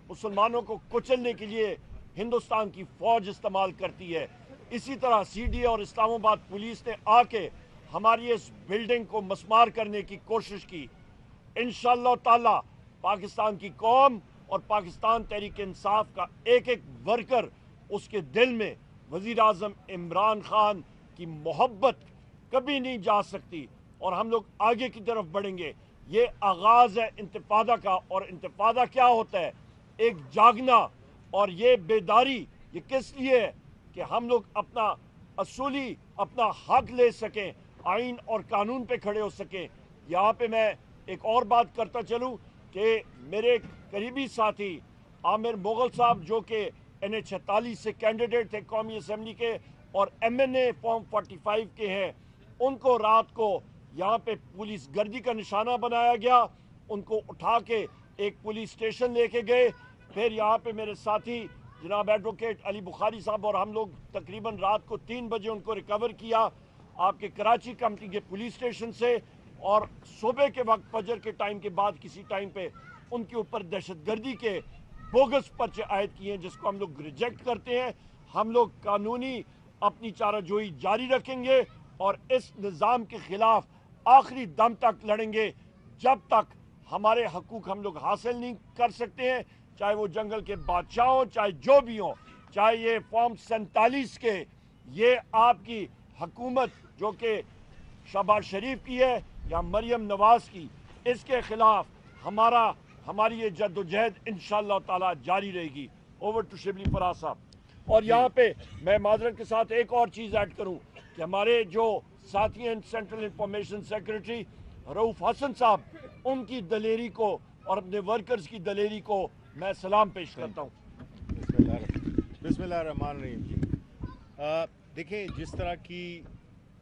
मुसलमानों को कुचलने के लिए हिंदुस्तान की फौज इस्तेमाल करती है। इसी तरह सीडीए और इस्लामाबाद पुलिस ने आके हमारी इस बिल्डिंग को मस्मार करने की कोशिश की। इंशाअल्लाह ताला पाकिस्तान की कौम और पाकिस्तान तहरीक इंसाफ का एक एक वर्कर, उसके दिल में वजीर आज़म इमरान खान की मोहब्बत कभी नहीं जा सकती और हम लोग आगे की तरफ बढ़ेंगे। ये आगाज़ है इंतिफादा का, और इंतिफादा क्या होता है? एक जागना, और ये बेदारी ये किस लिए है कि हम लोग अपना असूली अपना हक ले सकें, आइन और कानून पे खड़े हो सकें। यहाँ पे मैं एक और बात करता चलूँ कि मेरे करीबी साथी आमिर मुगल साहब, जो कि NH46 से कैंडिडेट थे कौमी असम्बली के और MNA फॉर्म 45 के हैं, उनको रात को यहाँ पे पुलिस गर्दी का निशाना बनाया गया। उनको उठा के एक पुलिस स्टेशन लेके गए। फिर यहाँ पे मेरे साथी जनाब एडवोकेट अली बुखारी साहब और हम लोग तकरीबन रात को 3 बजे उनको रिकवर किया आपके कराची कमिटी के पुलिस स्टेशन से, और सुबह के वक्त फजर के टाइम के बाद किसी टाइम पे उनके ऊपर दहशतगर्दी के बोगस पर्चे आयद किए हैं, जिसको हम लोग रिजेक्ट करते हैं। हम लोग कानूनी अपनी चाराजोई जारी रखेंगे और इस निज़ाम के खिलाफ आखिरी दम तक लड़ेंगे जब तक हमारे हकूक हम लोग हासिल नहीं कर सकते हैं, चाहे वो जंगल के बादशाह हों, चाहे जो भी हों, चाहे ये फॉर्म 47 के, ये आपकी हुकूमत जो कि शहबाज शरीफ की है या मरियम नवाज की, इसके खिलाफ हमारी ये जद्दोजहद इंशाअल्लाह ताला जारी रहेगी। ओवर टू शिबली फराज साहब। और यहाँ पे मैं माजरत के साथ एक और चीज़ ऐड करूँ कि हमारे जो साथी हैं central information secretary Rauf Hasan sahab, उनकी दलेरी को और अपने वर्कर्स की दलेरी को मैं सलाम पेश करता हूँ। बिस्मिल्लाहिर्रहमानिर्रहीम जी। देखें, जिस तरह की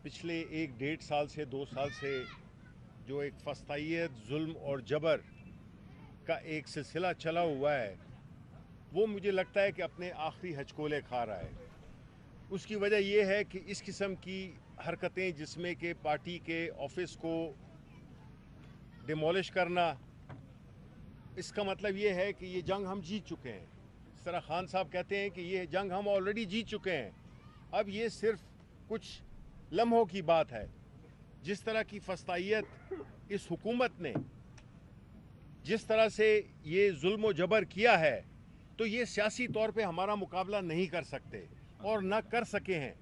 पिछले 1-1.5 साल से 2 साल से जो एक फस्तायत, जुल्म और जबर का एक सिलसिला चला हुआ है, वो मुझे लगता है कि अपने आखिरी हचकोले खा रहा है। उसकी वजह यह है कि इस किस्म की हरकतें, जिसमें कि पार्टी के ऑफिस को डिमोलिश करना, इसका मतलब ये है कि ये जंग हम जीत चुके हैं। इस तरह खान साहब कहते हैं कि ये जंग हम ऑलरेडी जीत चुके हैं, अब ये सिर्फ कुछ लम्हों की बात है। जिस तरह की फस्तायत इस हुकूमत ने, जिस तरह से ये जुल्म व जबर किया है, तो ये सियासी तौर पे हमारा मुकाबला नहीं कर सकते और न कर सके हैं।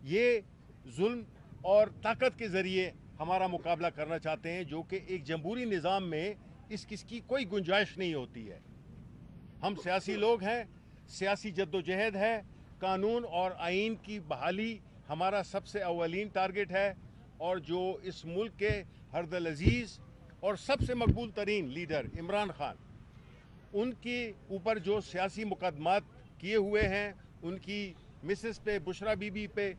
ये जुल्म और ताकत के ज़रिए हमारा मुकाबला करना चाहते हैं, जो कि एक जमहूरी निज़ाम में इसकी कोई गुंजाइश नहीं होती है। हम सियासी लोग हैं, सियासी जद्दोजहद है, कानून और आइन की बहाली हमारा सबसे अव्वलीन टारगेट है, और जो इस मुल्क के हरदल अजीज़ और सबसे मकबूल तरीन लीडर इमरान खान, उनके ऊपर जो सियासी मुकदमात किए हुए हैं, उनकी मिसेस पे, बुशरा बीबी पे,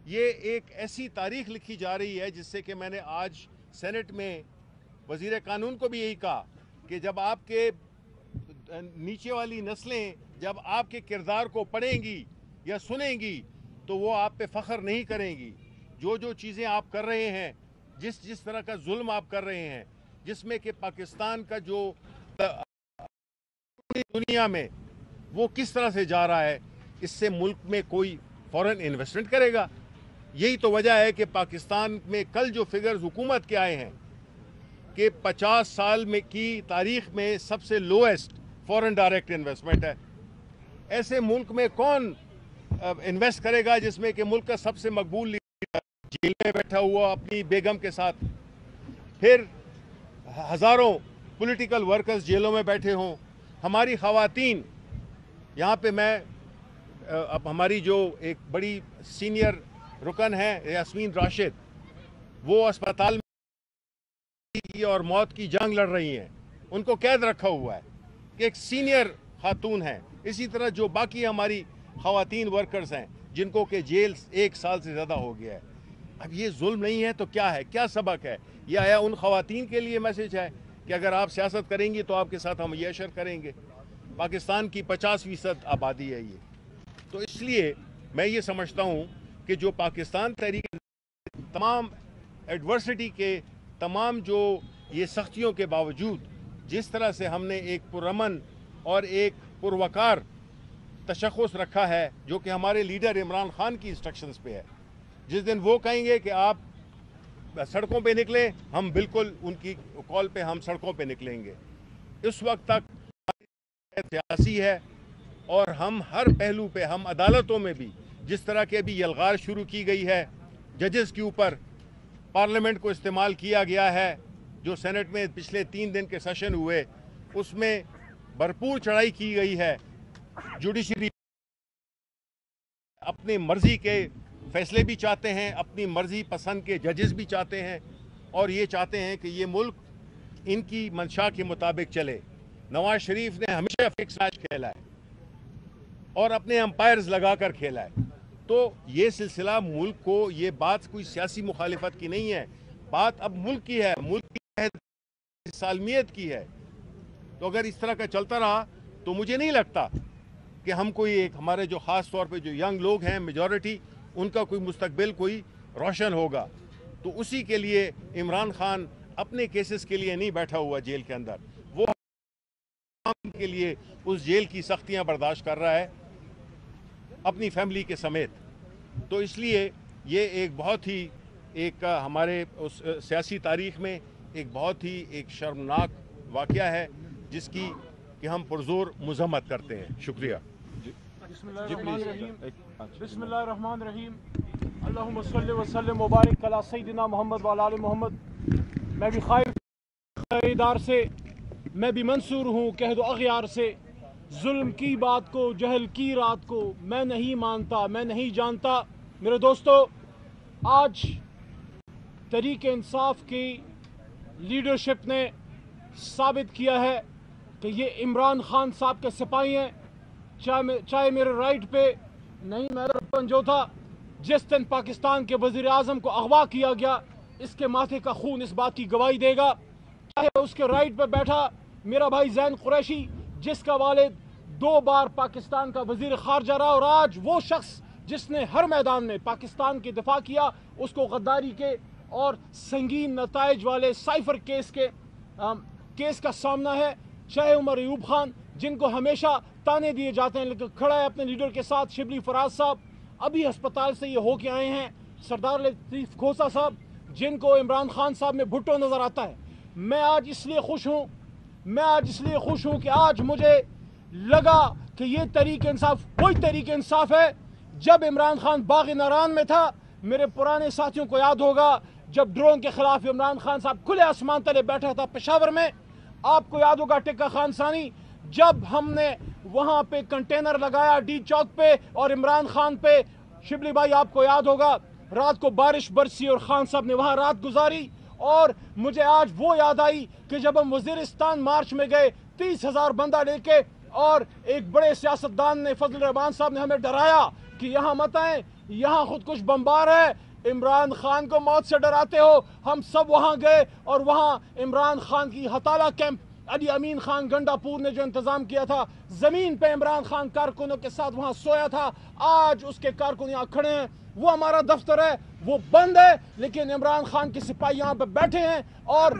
ये एक ऐसी तारीख लिखी जा रही है जिससे कि मैंने आज सेनेट में वज़ीर कानून को भी यही कहा कि जब आपके नीचे वाली नस्लें जब आपके किरदार को पढ़ेंगी या सुनेंगी तो वो आप पे फ़ख्र नहीं करेंगी। जो चीज़ें आप कर रहे हैं, जिस तरह का जुल्म आप कर रहे हैं, जिसमें कि पाकिस्तान का जो दुनिया में वो किस तरह से जा रहा है, इससे मुल्क में कोई फॉरेन इन्वेस्टमेंट करेगा। यही तो वजह है कि पाकिस्तान में कल जो फिगर्स हुकूमत के आए हैं कि 50 साल में की तारीख में सबसे लोएस्ट फॉरेन डायरेक्ट इन्वेस्टमेंट है। ऐसे मुल्क में कौन इन्वेस्ट करेगा जिसमें कि मुल्क का सबसे मकबूल लीडर जेल में बैठा हुआ अपनी बेगम के साथ, फिर हज़ारों पॉलिटिकल वर्कर्स जेलों में बैठे हों, हमारी ख़वातीन यहाँ पे मैं अब हमारी जो एक बड़ी सीनियर रुकन है यास्मीन राशिद, वो अस्पताल में और मौत की जंग लड़ रही हैं, उनको कैद रखा हुआ है कि एक सीनियर खातून है। इसी तरह जो बाकी हमारी ख़वातीन वर्कर्स हैं जिनको के जेल 1 साल से ज़्यादा हो गया है। अब ये जुल्म नहीं है तो क्या है, क्या सबक है? ये आया उन ख़वातीन के लिए मैसेज है कि अगर आप सियासत करेंगी तो आपके साथ हम ये अशर करेंगे। पाकिस्तान की 50% आबादी है ये, तो इसलिए मैं ये समझता हूँ कि जो पाकिस्तान तहरीक तमाम एडवर्सिटी के, तमाम जो ये सख्तियों के बावजूद जिस तरह से हमने एक पुरअमन اور ایک پروکار تشخص رکھا ہے جو کہ ہمارے لیڈر عمران خان کی انسٹرکشنز پہ ہے. جس دن وہ کہیں گے کہ آپ سڑکوں پہ نکلیں, ہم بالکل ان کی کال پہ ہم سڑکوں پہ نکلیں گے. اس وقت تک سیاسی ہے اور ہم ہر پہلو پہ, ہم عدالتوں میں بھی جس طرح کے ابھی یلغار شروع کی گئی ہے ججز کے اوپر, پارلیمنٹ کو استعمال کیا گیا ہے, جو سینٹ میں پچھلے 3 دن کے سیشن ہوئے اس میں بھرپور چڑھائی کی گئی ہے. جوڈیشری اپنی مرضی کے فیصلے بھی چاہتے ہیں, اپنی مرضی پسند کے ججز بھی چاہتے ہیں, اور یہ چاہتے ہیں کہ یہ ملک ان کی منشا کے مطابق چلے. نواز شریف نے ہمیشہ فکس میچ کھیلا ہے اور اپنے امپائرز لگا کر کھیلا ہے. تو یہ سلسلہ ملک کو, یہ بات کوئی سیاسی مخالفت کی نہیں ہے, بات اب ملک کی ہے, ملک کی سالمیت کی ہے. تو اگر اس طرح کا چلتا رہا تو مجھے نہیں لگتا کہ ہم کوئی ایک, ہمارے جو خاص طور پہ جو ینگ لوگ ہیں میجورٹی, ان کا کوئی مستقبل کوئی روشن ہوگا. تو اسی کے لیے عمران خان اپنے کیسز کے لیے نہیں بیٹھا ہوا جیل کے اندر, وہ کے لیے اس جیل کی سختیاں برداشت کر رہا ہے اپنی فیملی کے سمیت. تو اس لیے یہ ایک بہت ہی ایک ہمارے اس سیاسی تاریخ میں ایک بہت ہی ایک شرمناک واقعہ ہے جس کی کہ ہم پرزور مذمت کرتے ہیں. شکریہ. بسم اللہ الرحمن الرحیم. اللہم صلی وسلم مبارک علی سیدنا محمد وعلی آل محمد. میں بھی خیریدار سے, میں بھی منصور ہوں کہہ دو اغیار سے. ظلم کی بات کو, جہل کی رات کو, میں نہیں مانتا, میں نہیں جانتا. میرے دوستو, آج تحریک انصاف کی لیڈرشپ نے ثابت کیا ہے کہ یہ عمران خان صاحب کے سپاہی ہیں. چاہے میرے رائٹ پہ نہیں, میرا جو تھا جس دن پاکستان کے وزیر اعظم کو اغوا کیا گیا, اس کے ماتھے کا خون اس بات کی گواہی دے گا. چاہے اس کے رائٹ پہ بیٹھا میرا بھائی زین قریشی, جس کا والد 2 بار پاکستان کا وزیر خارجہ رہا, اور آج وہ شخص جس نے ہر میدان میں پاکستان کی دفاع کیا, اس کو غداری کے اور سنگین نتائج والے سائفر کیس کا سامنا ہے. چاہے عمر ایوب خان, جن کو ہمیشہ تانے دیے جاتے ہیں, لیکن کھڑا ہے اپنے لیڈر کے ساتھ شبلی فراز صاحب, ابھی ہسپتال سے یہ ہو کے آئے ہیں. سردار لطیف کھوسہ صاحب, جن کو عمران خان صاحب میں بھٹو نظر آتا ہے. میں آج اس لیے خوش ہوں کہ آج مجھے لگا کہ یہ تحریک انصاف وہی تحریک انصاف ہے جب عمران خان باغ ناران میں تھا. میرے پرانے ساتھیوں کو یاد ہوگا جب ڈرون کے خلاف عمران خان صاحب کھلے آسمان تلے بیٹھا تھا پشاور میں. آپ کو یاد ہوگا ٹکا خان ثانی, جب ہم نے وہاں پہ کنٹینر لگایا ڈی چوک پہ اور عمران خان پہ. شبلی بھائی آپ کو یاد ہوگا رات کو بارش برسی اور خان صاحب نے وہاں رات گزاری. اور مجھے آج وہ یاد آئی کہ جب ہم وزیرستان مارچ میں گئے 30,000 بندہ لے کے, اور ایک بڑے سیاستدان نے, فضل الرحمان صاحب نے ہمیں ڈرایا کہ یہاں مت آئیں, یہاں خود کش بمبار ہے, عمران خان کو موت سے ڈراتے ہو. ہم سب وہاں گئے اور وہاں عمران خان کی ہتالا کیمپ علی امین خان گنڈا پور نے جو انتظام کیا تھا, زمین پہ عمران خان کارکنوں کے ساتھ وہاں سویا تھا. آج اس کے کارکن یہاں کھڑے ہیں, وہ ہمارا دفتر ہے وہ بند ہے, لیکن عمران خان کے سپاہی یہاں پہ بیٹھے ہیں. اور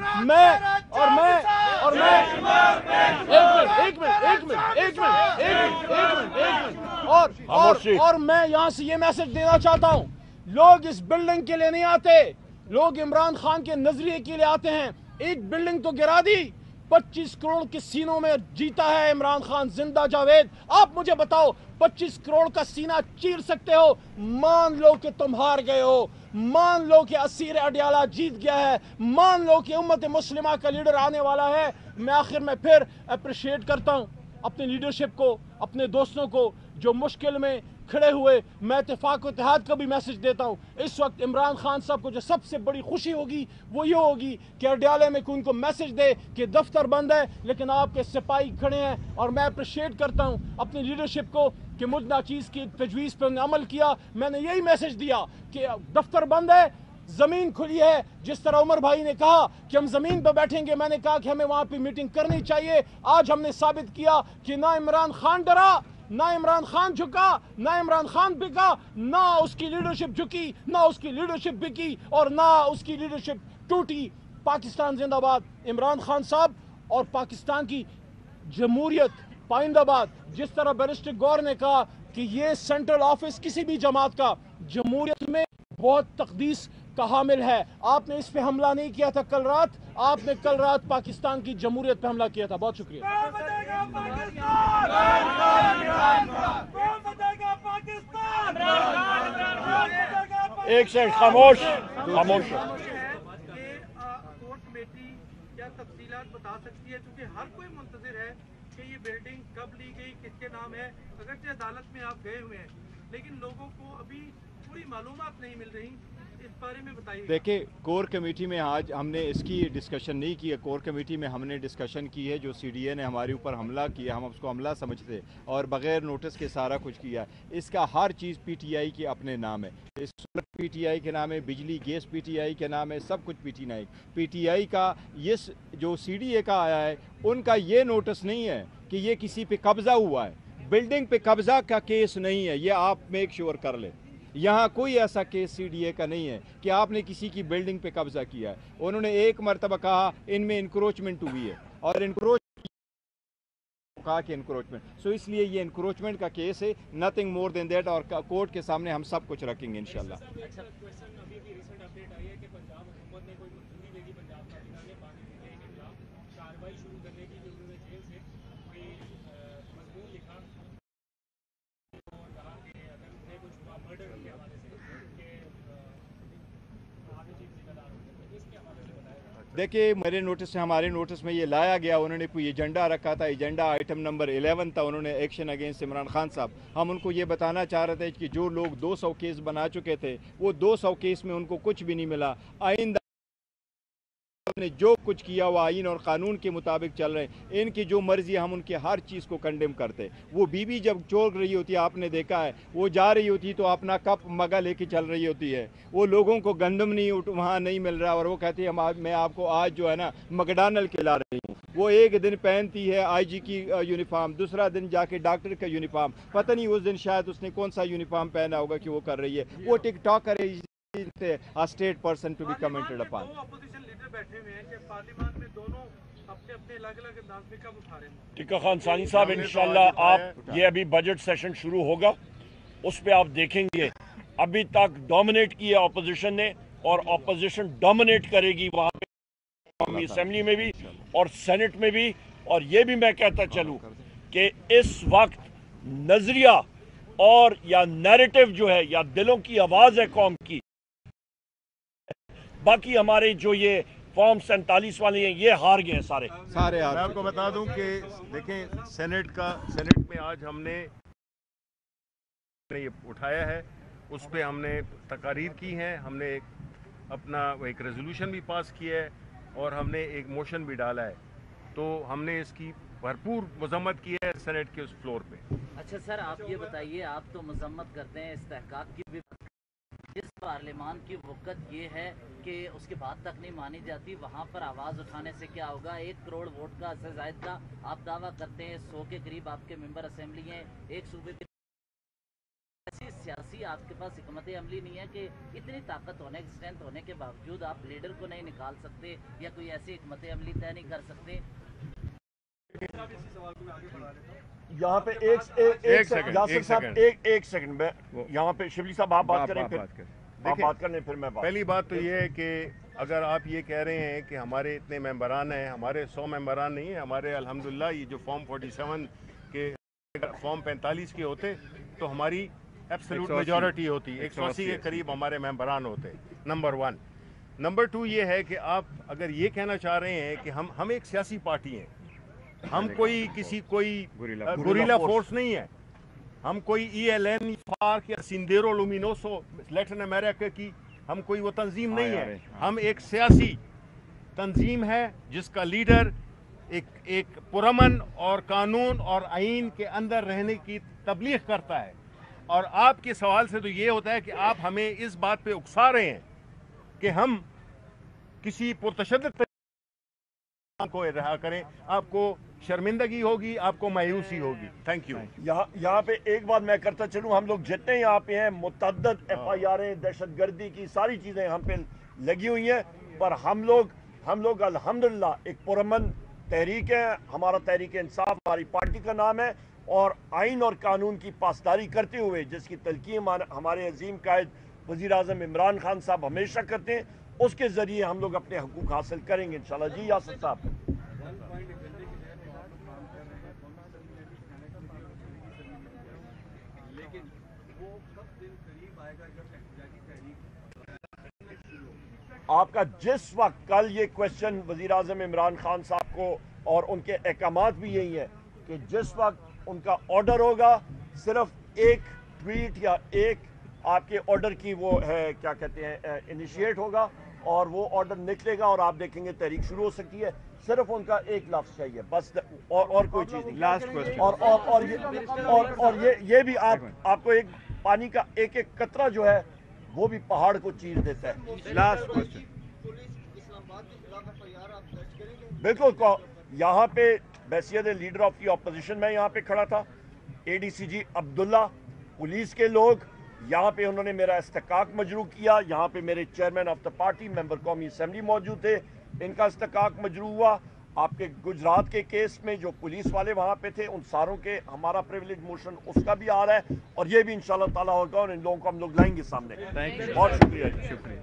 میں یہاں سے یہ میسج دینا چاہتا ہوں, لوگ اس بلڈنگ کے لیے نہیں آتے, لوگ عمران خان کے نظریے کے لیے آتے ہیں. ایک بلڈنگ تو گرا دی, 25 کروڑ کے سینوں میں جیتا ہے عمران خان, زندہ جاوید. آپ مجھے بتاؤ 25 کروڑ کا سینہ چیر سکتے ہو؟ مان لو کہ تم ہار گئے ہو, مان لو کہ اسیر اڈیالہ جیت گیا ہے, مان لو کہ امت مسلمہ کا لیڈر آنے والا ہے. میں آخر میں پھر اپریشیٹ کرتا ہوں اپنے لیڈرشپ کو, اپنے دوستوں کو جو مشکل میں کھڑے ہوئے. میں اتفاق و اتحاد کا بھی میسج دیتا ہوں. اس وقت عمران خان صاحب کو جو سب سے بڑی خوشی ہوگی وہ یہ ہوگی کہ اڈیالے میں کوئی ان کو میسج دے کہ دفتر بند ہے لیکن آپ کے سپاہی کھڑے ہیں. اور میں اپریشیٹ کرتا ہوں اپنی لیڈرشپ کو کہ مجھ ناچیز کی تجویز پہ عمل کیا. میں نے یہی میسج دیا کہ دفتر بند ہے, زمین کھلی ہے. جس طرح عمر بھائی نے کہا کہ ہم زمین پہ بیٹھیں گے, میں نے کہا کہ ہمیں وہاں پہ میٹنگ کرنی چاہیے. آج ہم نے ثابت کیا کہ نہ عمران خان ڈرا, نہ عمران خان جھکا, نہ عمران خان بکا, نہ اس کی لیڈرشپ جھکی, نہ اس کی لیڈرشپ بکی, اور نہ اس کی لیڈرشپ ٹوٹی. پاکستان زندہ باد. عمران خان صاحب اور پاکستان کی جمہوریت पाइंदा बात, जिस तरह बैरिस्टर गौर ने कहा कि ये सेंट्रल ऑफिस किसी भी जमात का जमहूरियत में बहुत तकदीस का हामिल है। आपने इस पे हमला नहीं किया था कल रात, आपने कल रात पाकिस्तान की जमहूरियत पे हमला किया था। बहुत शुक्रिया। एक सेकंड खामोश खामोश। कोर कमेटी क्या तफसीलात बता सकती है, क्योंकि हर कोई मुंतजिर है कि ये बिल्डिंग कब ली गई, किसके नाम है। अगरचे अदालत में आप गए हुए हैं, लेकिन लोगों को अभी पूरी मालूमात नहीं मिल रही, इस बारे में बताइए। देखिए, कोर कमेटी में आज हमने इसकी डिस्कशन नहीं की है। कोर कमेटी में हमने डिस्कशन की है जो सीडीए ने हमारे ऊपर हमला किया, हम उसको हमला समझते और बगैर नोटिस के सारा कुछ किया। इसका हर चीज़ पीटीआई के अपने नाम है, इस पीटीआई के नाम है, बिजली गैस पीटीआई के नाम है, सब कुछ पीटीआई का। ये जो सीडीए का आया है उनका ये नोटिस नहीं है कि ये किसी पे कब्जा हुआ है। बिल्डिंग पे कब्जा का केस नहीं है, ये आप मेक श्योर कर ले। यहाँ कोई ऐसा केस सीडीए का नहीं है कि आपने किसी की बिल्डिंग पे कब्जा किया है। उन्होंने एक मरतबा कहा इनमें इंक्रोचमेंट हुई है और कहा कि इंक्रोचमेंट, सो इसलिए ये इंक्रोचमेंट का केस है, नथिंग मोर देन दैट। और कोर्ट के सामने हम सब कुछ रखेंगे इंशाल्लाह। देखिए, मेरे नोटिस से, हमारे नोटिस में ये लाया गया, उन्होंने कोई एजेंडा रखा था, एजेंडा आइटम नंबर 11 था, उन्होंने एक्शन अगेंस्ट इमरान खान साहब। हम उनको ये बताना चाह रहे थे कि जो लोग 200 केस बना चुके थे वो 200 केस में उनको कुछ भी नहीं मिला। आइंदा ने जो कुछ किया वो आइन और कानून के मुताबिक चल रहे हैं, इनकी जो मर्जी है हम उनकी हर चीज़ को कंडेम करते। वो बीबी जब चोल रही होती है, आपने देखा है, वो जा रही होती तो अपना कप मगा लेके चल रही होती है। वो लोगों को गंदम नहीं वहाँ नहीं मिल रहा और वो कहती है मैं आपको आज जो है ना मैकडॉनल्ड खिला रही हूँ। वो एक दिन पहनती है आईजी की यूनिफॉर्म, दूसरा दिन जाके डॉक्टर का यूनिफॉर्म, पता नहीं उस दिन शायद उसने कौन सा यूनिफॉर्म पहना होगा कि वो कर रही है। वो टिकटॉकर है, a state person to be commented upon. बैठे हुए हैं कि पार्लियामेंट में दोनों अपने अपने अलग-अलग अंदाज में कब उठा रहे हैं। टिक्का खान सानी साहब, इंशाल्लाह आप ये अभी बजट सेशन शुरू होगा, उस पे आप देखेंगे अभी तक डोमिनेट किया अपोजिशन ने और अपोजिशन डोमिनेट करेगी वहां पे असेंबली में भी और सेनेट में भी। और ये भी मैं कहता चलूं कि इस वक्त नजरिया और या नैरेटिव जो है या दिलों की आवाज है कौम की, बाकी हमारे जो ये फॉर्म 47 वाले हैं ये हार गए हैं सारे मैं आपको बता दूं कि देखें, सेनेट में आज हमने ये उठाया है, उस पे हमने तकारीर की हैं, हमने एक रेजोल्यूशन भी पास किया है और हमने एक मोशन भी डाला है। तो हमने इसकी भरपूर मजम्मत की है सेनेट के उस फ्लोर पे। अच्छा सर, आप ये बताइए, आप तो मजम्मत करते हैं इस्तेहकाक की भी, जिस पार्लियामान की वक़्त ये है कि उसकी बात तक नहीं मानी जाती, वहाँ पर आवाज़ उठाने से क्या होगा? 1 करोड़ वोट का से ज़ायद का आप दावा करते हैं, 100 के करीब आपके मेंबर असेंबली हैं, एक सूबे के। ऐसी सियासी आपके पास हिकमत अमली नहीं है कि इतनी ताकत होने, स्ट्रेंथ होने के बावजूद आप लीडर को नहीं निकाल सकते या कोई ऐसी हिकमत अमली तय नहीं कर सकते? यहाँ पे एक सेकंड में यहाँ पे शिबली साहब आप बात करें, फिर आप बात करने, फिर मैं पहली बात तो ये है कि अगर आप ये कह रहे हैं कि हमारे इतने मेंबरान हैं, हमारे 100 मेंबरान नहीं है, हमारे अल्हम्दुलिल्लाह ये जो फॉर्म 47 के फॉर्म 45 के होते तो हमारी एब्सोल्यूट मेजॉरिटी होती, 180 के करीब हमारे मेंबरान होते, नंबर 1। नंबर 2 ये है कि आप अगर ये कहना चाह रहे हैं कि हम एक सियासी पार्टी हैं, हम कोई गुरिल्ला फोर्स नहीं है, हम कोई ELN, फार्क या सिंडेरो लुमिनोसो लैटिन अमेरिका की हम कोई वो तंजीम नहीं है। हम एक सियासी तंजीम है जिसका लीडर एक पुरअमन और कानून और आइन के अंदर रहने की तबलीग करता है। और आपके सवाल से तो ये होता है कि आप हमें इस बात पे उकसा रहे हैं कि हम किसी पुरतशद्दद को रहा करें, आपको शर्मिंदगी होगी, आपको मायूसी होगी। Thank you. यहाँ पे एक बात मैं करता चलूँ, हम लोग जितने यहाँ पे हैं मुतअद्दिद FIR दहशतगर्दी की सारी चीज़ें हम पे लगी हुई हैं, पर हम लोग अल्हम्दुलिल्लाह एक पुरअमन तहरीक है, हमारा तहरीक इंसाफ हमारी पार्टी का नाम है, और आइन और कानून की पासदारी करते हुए जिसकी तलकीन हमारे अजीम कायद वज़ीर आज़म इमरान खान साहब हमेशा करते हैं, उसके ज़रिए हम लोग अपने हकूक़ हासिल करेंगे इंशाल्लाह। जी यासिर साहब। आपका जिस वक्त कल ये क्वेश्चन वज़ीर आज़म इमरान खान साहब को और उनके अहकामात भी यही है कि जिस वक्त उनका ऑर्डर होगा सिर्फ एक ट्वीट या एक आपके ऑर्डर की वो है क्या कहते हैं इनिशिएट होगा और वो ऑर्डर निकलेगा और आप देखेंगे तहरीक शुरू हो सकती है। सिर्फ उनका एक लफ्ज़ चाहिए बस, और कोई चीज़ नहीं। Last question. और ये भी आपको एक पानी का एक एक कतरा जो है वो भी पहाड़ को चीर देता है। Last question. बिल्कुल, यहाँ पे बैसियत लीडर ऑफ दी अपोजिशन में यहाँ पे खड़ा था, ADCG अब्दुल्ला, पुलिस के लोग यहाँ पे उन्होंने मेरा इस्तकाक मजरू किया। यहाँ पे मेरे chairman of the party member कौमी असेंबली मौजूद थे, इनका इस्तकाक मजरू हुआ। आपके गुजरात के केस में जो पुलिस वाले वहाँ पे थे उन सारों के हमारा प्रिविलेज मोशन उसका भी आ रहा है और ये भी इंशाल्लाह ताला होगा और इन लोगों को हम लोग लाएंगे सामने। बहुत शुक्रिया। शुक्रिया।